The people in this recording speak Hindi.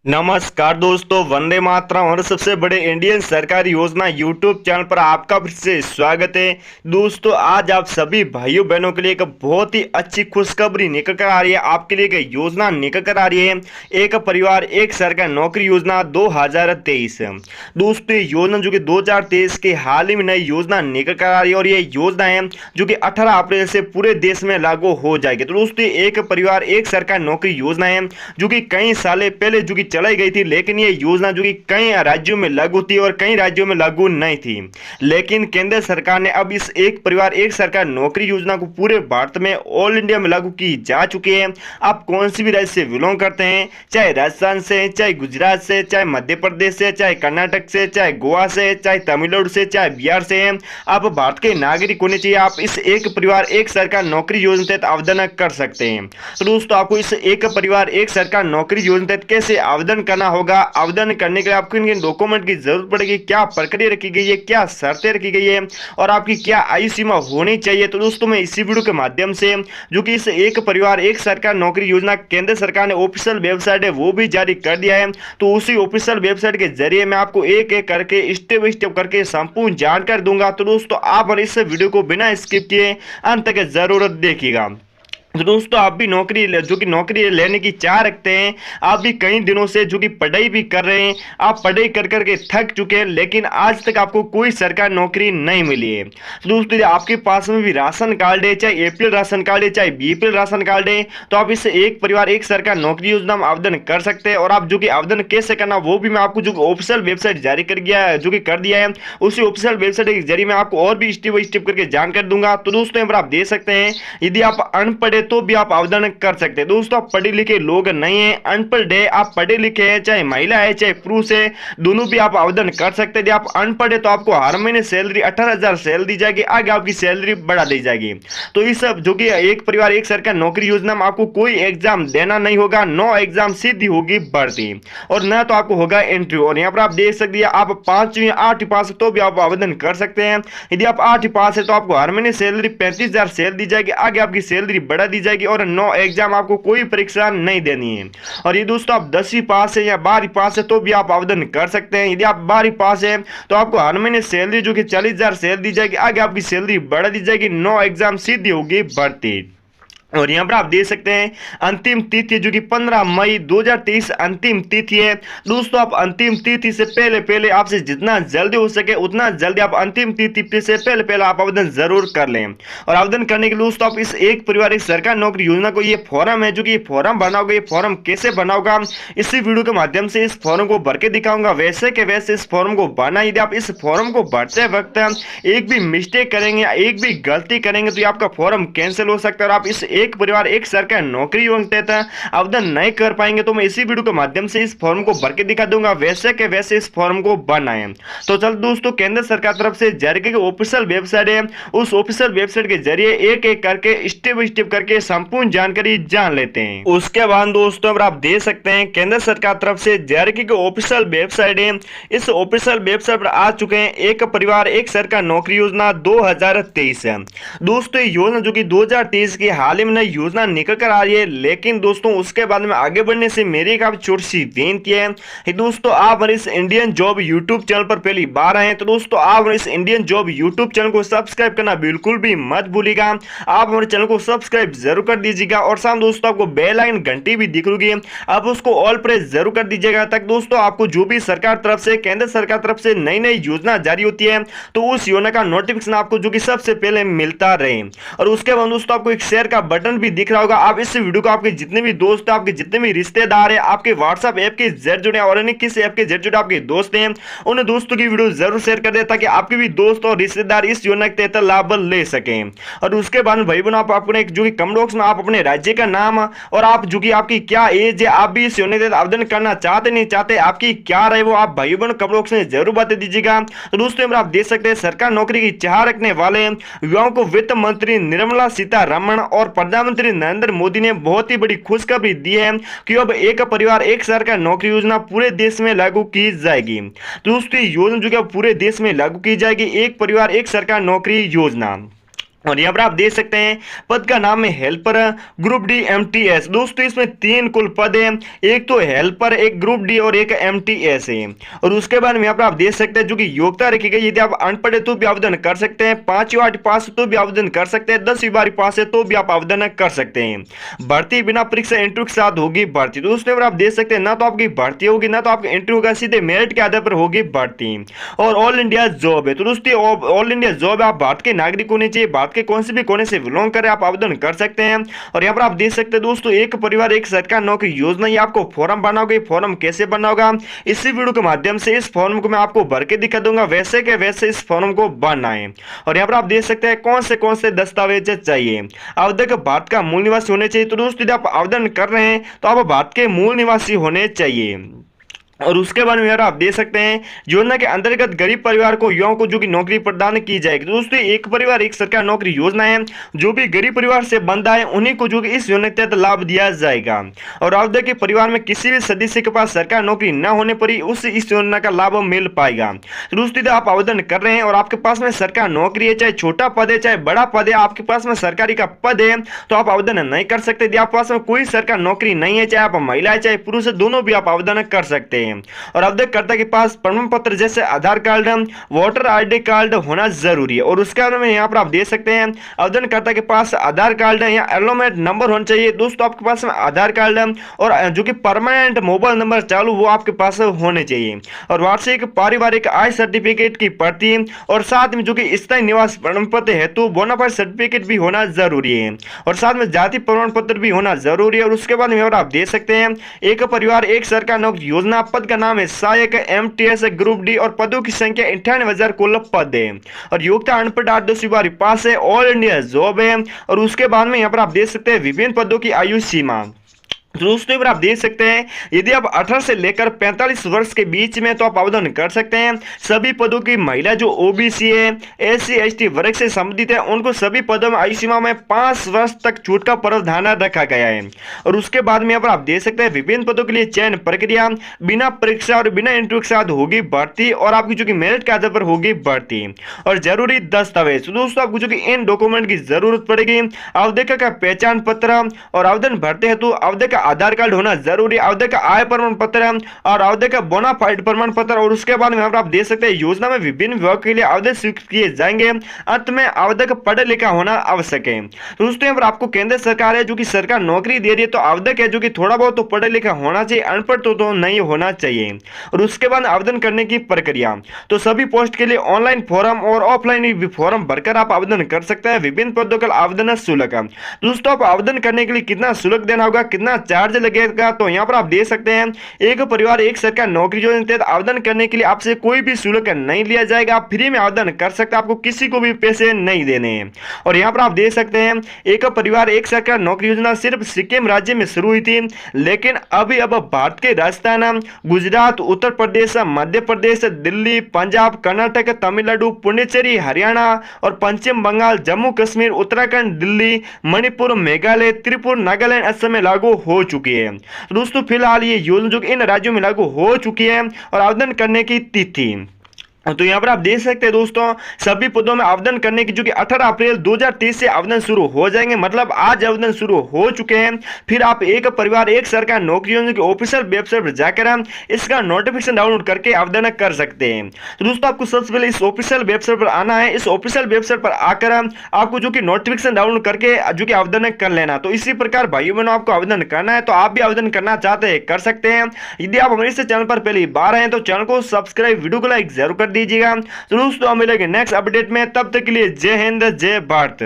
नमस्कार दोस्तों, वंदे मातरम और सबसे बड़े इंडियन सरकारी योजना यूट्यूब चैनल पर आपका फिर से स्वागत है। दोस्तों, आज आप सभी भाइयों बहनों के लिए एक बहुत ही अच्छी खुशखबरी निकल कर आ रही है। आपके लिए एक योजना निकल कर आ रही है, एक परिवार एक सरकारी नौकरी योजना 2023। दोस्तों, ये योजना जो कि 2023 के हाल ही में नई योजना निकल कर आ रही है और ये योजना है जो कि 18 अप्रैल से पूरे देश में लागू हो जाएगी। तो दोस्तों, एक परिवार एक सरकारी नौकरी योजना है जो कि कई साल पहले जो कि चलाई गई थी, लेकिन ये योजना जो कि कई राज्यों में लागू थी और कई राज्यों में लागू नहीं थी। लेकिन केंद्र सरकार ने अब इस एक परिवार एक सरकार नौकरी योजना को पूरे भारत में ऑल इंडिया में लागू की जा चुकी है। आप कौन सी भी राज्य से बिलोंग करते हैं, चाहे राजस्थान से, चाहे गुजरात से, चाहे मध्य प्रदेश से, चाहे कर्नाटक से, चाहे गोवा से, चाहे तमिलनाडु से, चाहे बिहार से, आप भारत के नागरिक होने चाहिए। आप इस एक परिवार एक सरकार नौकरी योजना तहत आवेदन कर सकते हैं। तो दोस्तों, आपको इस एक परिवार एक सरकार नौकरी योजना तहत कैसे आवेदन करना होगा, आवेदन करने के लिए आपको किन डॉक्यूमेंट की जरूरत पड़ेगी, क्या प्रक्रिया रखी गई है, क्या शर्तें रखी गई है और आपकी क्या आयु सीमा होनी चाहिए। तो दोस्तों, मैं इसी वीडियो के माध्यम से जो कि इस एक परिवार एक सरकार नौकरी योजना केंद्र सरकार ने ऑफिशियल वेबसाइट है वो भी जारी कर दिया है, तो उसी ऑफिशियल वेबसाइट के जरिए मैं आपको एक एक करके स्टेप बाय स्टेप करके संपूर्ण जानकारी दूंगा। तो दोस्तों, आप इस वीडियो को बिना स्किप किए अंत तक जरूर देखिएगा। तो दोस्तों, आप भी जो कि नौकरी लेने की चाह रखते हैं, आप भी कई दिनों से जो कि पढ़ाई भी कर रहे हैं, आप पढ़ाई कर करके थक चुके हैं, लेकिन आज तक आपको कोई सरकारी नौकरी नहीं मिली है। तो दोस्तों, आपके पास में भी राशन कार्ड है, चाहे एपीएल राशन कार्ड है, चाहे बीपीएल राशन कार्ड है, तो आप इस एक परिवार एक सरकार नौकरी योजना में आवेदन कर सकते हैं। और आप जो कि आवेदन कैसे करना वो भी मैं आपको जो ऑफिशियल वेबसाइट जारी कर दिया है, उसी ऑफिशियल वेबसाइट के जरिए मैं आपको और भी स्टेप बाय स्टेप करके जानकारी दूंगा। तो दोस्तों, यहाँ पर आप देख सकते हैं, यदि आप अनपढ़ है तो भी आप आवेदन कर सकते हैं। दोस्तों, आप पढ़े लिखे लोग नहीं है, अनपढ़ है, आप पढ़े लिखे हैं, चाहे महिला है चाहे पुरुष है, दोनों भी आप आवेदन कर सकते हैं। यदि आप अनपढ़ है तो आपको हर महीने सैलरी 18,000 सैलरी दी जाएगी, आगे आपकी सैलरी बढ़ा दी जाएगी। तो इस सब जो कि एक परिवार एक सरकार नौकरी योजना में आपको कोई एग्जाम देना नहीं होगा, नो एग्जाम, सीधी होगी भर्ती और न तो आपको होगा इंटरव्यू। और यहाँ पर आप देख सकते हैं, आप 5वीं 8वीं पास तो भी आप आवेदन कर सकते हैं। यदि आप 8वीं पास है तो आपको हर महीने सैलरी 35,000 सैलरी दी जाएगी, आगे आपकी सैलरी बढ़ा दी जाएगी और नो एग्जाम, आपको कोई परीक्षा नहीं देनी है। और ये दोस्तों, आप 10वीं पास है या 12वीं पास है तो भी आप आवेदन कर सकते हैं। यदि आप 12वीं पास है तो आपको हर महीने सैलरी जो कि 40,000 सैलरी दी जाएगी, आगे आपकी सैलरी बढ़ा दी जाएगी, नो एग्जाम, सीधी होगी भर्ती। और यहाँ पर आप देख सकते हैं, अंतिम तिथि जो कि 15 मई 2023 अंतिम तिथि है। दोस्तों, आप अंतिम तिथि से पहले पहले आपसे जितना जल्दी हो सके उतना जल्दी आप अंतिम तिथि से पहले पहले आप आवेदन जरूर कर लें। और आवेदन करने के लिए दोस्तों, आप इस एक परिवार एक सरकार नौकरी योजना को, ये फॉर्म है जो कि ये फॉर्म बनाओगे, ये फॉर्म कैसे बनाओगा इसी वीडियो के माध्यम से इस फॉर्म को भर के दिखाऊंगा। वैसे के वैसे इस फॉर्म को भरना। यदि आप इस फॉर्म को भरते वक्त एक भी मिस्टेक करेंगे, एक भी गलती करेंगे तो आपका फॉर्म कैंसिल हो सकता है और आप इस एक परिवार एक सरकार नौकरी योजना आवेदन नहीं कर पाएंगे। तो मैं इसी वीडियो के माध्यम से इस फॉर्म को भर के दिखा दूंगा, वैसे के वैसे इस फॉर्म को बनाएं। तो चल दोस्तों, केंद्र सरकार तरफ से जारी की ऑफिशियल वेबसाइट है, उस ऑफिशियल वेबसाइट के जरिए एक एक करके स्टेप बाय स्टेप करके संपूर्ण जानकारी जान लेते हैं। उसके बाद दोस्तों, अब आप देख सकते हैं, केंद्र सरकार तरफ से जारी की ऑफिशियल वेबसाइट है, इस ऑफिशियल वेबसाइट पर आ चुके हैं एक परिवार एक सरकार नौकरी योजना 2023 है। दोस्तों, ये योजना जो कि 2023 की हाल ही में योजना निकल कर आ रही है, लेकिन दोस्तों उसके बाद में आगे बढ़ने से मेरी एक छोटी सी विनती है कि दोस्तों, आप इस इंडियन जॉब यूट्यूब चैनल पर पहली बार आए हैं तो दोस्तों, आप इस इंडियन जॉब यूट्यूब चैनल को सब्सक्राइब करना बिल्कुल भी मत भूलिएगा। आप हमारे चैनल को सब्सक्राइब जरूर कर दीजिएगा और साथ दोस्तों, आपको बेल आइकन घंटी भी दिख रही है, आप उसको ऑल प्रेस जरूर कर दीजिएगा, ताकि दोस्तों आपको जो भी सरकार तरफ से केंद्र सरकार तरफ से नई नई योजना जारी होती है तो उस योजना का नोटिफिकेशन आपको जो कि सबसे पहले मिलता रहे। और उसके बाद दोस्तों, आपको एक शेयर का बटन भी दिख रहा होगा, आप इस वीडियो को आपके जितने भी दोस्त हैं, आपके जितने भी रिश्तेदार हैं, आपके व्हाट्सएप ऐप के जरिए जुड़े और अन्य किस ऐप के जरिए जुड़े आपके दोस्त हैं, उन दोस्तों की वीडियो जरूर शेयर कर दे, ताकि आपके भी दोस्त और रिश्तेदार इस योजना के तहत लाभ ले सकें। और उसके बाद भाई बहनों, आप अपने जो कि कमेंट बॉक्स में आप अपने राज्य का नाम और आप जो कि आपकी क्या एज है, आप भी इस योजना के तहत आवेदन करना चाहते नहीं चाहते, आपकी क्या राय वो आप भाई बहनों कमेंट बॉक्स में जरूर बता दीजिएगा। तो दोस्तों, आप देख सकते हैं, सरकार नौकरी की चाह रखने वाले युवाओं को वित्त मंत्री निर्मला सीतारमण और प्रधानमंत्री नरेंद्र मोदी ने बहुत ही बड़ी खुशखबरी दी है कि अब एक परिवार एक सरकार नौकरी योजना पूरे देश में लागू की जाएगी। दोस्तों, योजना जो कि पूरे देश में लागू की जाएगी, एक परिवार एक सरकार नौकरी योजना। और यहाँ पर आप देख सकते हैं पद का नाम है हेल्पर ग्रुप डी एमटीएस। दोस्तों इसमें 3 कुल पद हैं, एक तो हेल्पर, एक ग्रुप डी और एक एमटीएस है। और उसके बाद में यहाँ पर आप देख सकते हैं जो कि योग्यता रखी गई, यदि आप अनपढ़ है तो भी आवेदन कर सकते हैं, 5वीं 8वीं पास है तो भी आवेदन कर सकते हैं, 10वीं 12वीं पास है तो भी आप आवेदन कर सकते हैं। भर्ती बिना परीक्षा इंटरव्यू के साथ होगी भर्ती। तो उसमें आप देख सकते हैं ना तो आपकी भर्ती होगी ना तो आपका इंटरव्यू होगा, सीधे मेरिट के आधार पर होगी भर्ती। और ऑल इंडिया जॉब है। तो दोस्तों ऑल इंडिया जॉब है, आप भारत के नागरिक होने चाहिए, भारत के कौन से भी कोने से बिलोंग करें आप आवेदन कर सकते हैं। और यहाँ पर आप देख सकते हैं दोस्तों एक परिवार एक सरकार नौकरी योजना, ये आपको फॉर्म भरना होगा। फॉर्म कैसे भरना होगा इसी वीडियो के माध्यम से इस फॉर्म को मैं आपको भर के दिखा दूंगा, वैसे के वैसे इस फॉर्म को भरना है। और यहाँ पर आप देख सकते हैं कौन से दस्तावेज चाहिए। आवेदक भारत का मूल निवासी होने चाहिए। तो दोस्तों यदि आप आवेदन कर रहे हैं तो आप भारत के मूल निवासी होने चाहिए। और उसके बाद में यार आप देख सकते हैं योजना के अंतर्गत गरीब परिवार को युवाओं को जो कि नौकरी प्रदान की जाएगी। तो दोस्तों एक परिवार एक सरकार नौकरी योजना है, जो भी गरीब परिवार से बंदा है उन्हीं को जो कि इस योजना के तहत लाभ दिया जाएगा। और आवेदक के परिवार में किसी भी सदस्य के पास सरकार नौकरी न होने पर ही उस इस योजना का लाभ मिल पाएगा। तो दोस्तों यदि आप आवेदन कर रहे हैं और आपके पास में सरकार नौकरी है, चाहे छोटा पद है चाहे बड़ा पद है, आपके पास में सरकारी का पद है तो आप आवेदन नहीं कर सकते। यदि आपके पास में कोई सरकार नौकरी नहीं है, चाहे आप महिला है चाहे पुरुष है, दोनों भी आप आवेदन कर सकते हैं। और आवेदनकर्ता के पास प्रमाण पत्र जैसे आधार कार्ड, वोटर आईडी कार्ड होना जरूरी है। और उसके बारे में यहाँ पर आप देख सकते हैं आवेदनकर्ता के पास आधार कार्ड या एनरोलमेंट नंबर होना चाहिए। दोस्तों आपके पास आधार कार्ड और जो कि परमानेंट मोबाइल नंबर चालू वो आपके पास होने चाहिए। और वार्षिक पारिवारिक आय सर्टिफिकेट की प्रति और साथ में जो कि स्थायी निवास प्रमाण पत्र हेतु बोनाफाइड सर्टिफिकेट भी होना जरूरी है। और साथ में जाति प्रमाण पत्र भी होना जरूरी है। और उसके बाद में आप देख सकते हैं एक परिवार एक सरकार नौकरी योजना, पद का नाम है सहायक एमटीएस ग्रुप डी और पदों की संख्या 98,000 कुल पद है। और योग्यता अनपढ़ 8-10वीं 12वीं पास है, ऑल इंडिया जॉब है। और उसके बाद में यहाँ पर आप देख सकते हैं विभिन्न पदों की आयु सीमा। दोस्तों पर आप देख सकते हैं यदि आप 18 से लेकर 45 वर्ष के बीच में तो आप आवेदन कर सकते हैं। सभी पदों की महिला जो ओबीसी है, एससी एसटी वर्ग से संबंधित है, उनको सभी पदों में आयु सीमा में 5 वर्ष तक छूट का प्रावधान रखा गया है। और उसके बाद में यहाँ पर आप देख सकते हैं विभिन्न पदों के लिए चयन प्रक्रिया बिना परीक्षा और बिना इंटरव्यू के साथ होगी भर्ती, और आपकी जो कि मेरिट के आधार पर होगी भर्ती। और जरूरी दस्तावेज, दोस्तों आपको जो कि इन डॉक्यूमेंट की जरूरत पड़ेगी। आवेदक का पहचान पत्र और आवेदन भरते हेतु आवेदक का आधार कार्ड होना जरूरी, आवेदक का आय प्रमाण पत्र और आवेदक का बोनाफाइड प्रमाण पत्र। और उसके बाद में आप देख सकते हैं योजना में विभिन्न विभागों के लिए आवेदन स्वीकृत किए जाएंगे। अंत में आवेदक पढ़ा लिखा होना आवश्यक है। दोस्तों यहाँ पर आपको केंद्र सरकार है जो कि सरकार नौकरी दे रही है, तो आवेदक है जो कि थोड़ा बहुत तो पढ़ा लिखा होना चाहिए, अनपढ़ तो नहीं होना चाहिए। और उसके बाद आवेदन करने की प्रक्रिया, तो सभी पोस्ट के लिए ऑनलाइन फॉर्म और ऑफलाइन फॉर्म भरकर आप आवेदन कर सकते हैं। विभिन्न पदों का आवेदन शुल्क, दोस्तों आप आवेदन करने के लिए कितना शुल्क देना होगा, कितना चार्ज लगेगा, तो यहाँ पर आप देख सकते हैं एक परिवार एक सरकार नौकरी योजना के तहत आवेदन करने के लिए आपसे कोई भी शुल्क नहीं लिया जाएगा। आप फ्री में आवेदन कर सकते हैं, आपको किसी को भी पैसे नहीं देने हैं। और यहाँ पर आप देख सकते हैं एक परिवार एक सरकार नौकरी योजना सिर्फ सिक्किम राज्य में शुरू हुई थी, लेकिन अभी अब भारत के राजस्थान, गुजरात, उत्तर प्रदेश, मध्य प्रदेश, दिल्ली, पंजाब, कर्नाटक, तमिलनाडु, पुडुचेरी, हरियाणा और पश्चिम बंगाल, जम्मू कश्मीर, उत्तराखंड, दिल्ली, मणिपुर, मेघालय, त्रिपुरा, नागालैंड, असम में लागू हो चुकी है। तो दोस्तों फिलहाल ये योजना जो इन राज्यों में लागू हो चुकी है और आवेदन करने की तिथि, तो यहाँ पर आप देख सकते हैं दोस्तों सभी पदों में आवेदन करने की जो कि 18 अप्रैल 2023 से आवेदन शुरू हो जाएंगे, मतलब आज आवेदन शुरू हो चुके हैं। फिर आप एक परिवार एक सरकार नौकरी योजना की ऑफिशियल वेबसाइट पर जाकर इसका नोटिफिकेशन डाउनलोड करके आवेदन कर सकते हैं। तो दोस्तों आपको सबसे पहले इस ऑफिशियल वेबसाइट पर आना है। इस ऑफिशियल वेबसाइट पर आकर आपको जो कि नोटिफिकेशन डाउनलोड करके जो कि आवेदन कर लेना। तो इसी प्रकार भाइयों बहनों आपको आवेदन करना है, तो आप भी आवेदन करना चाहते हैं कर सकते हैं। यदि आप हमारे इस चैनल पर पहली बार आए तो चैनल को सब्सक्राइब, वीडियो को लाइक जरूर कर दीजिएगा। तो दोस्तों मिलेंगे नेक्स्ट अपडेट में, तब तक के लिए जय हिंद जय भारत।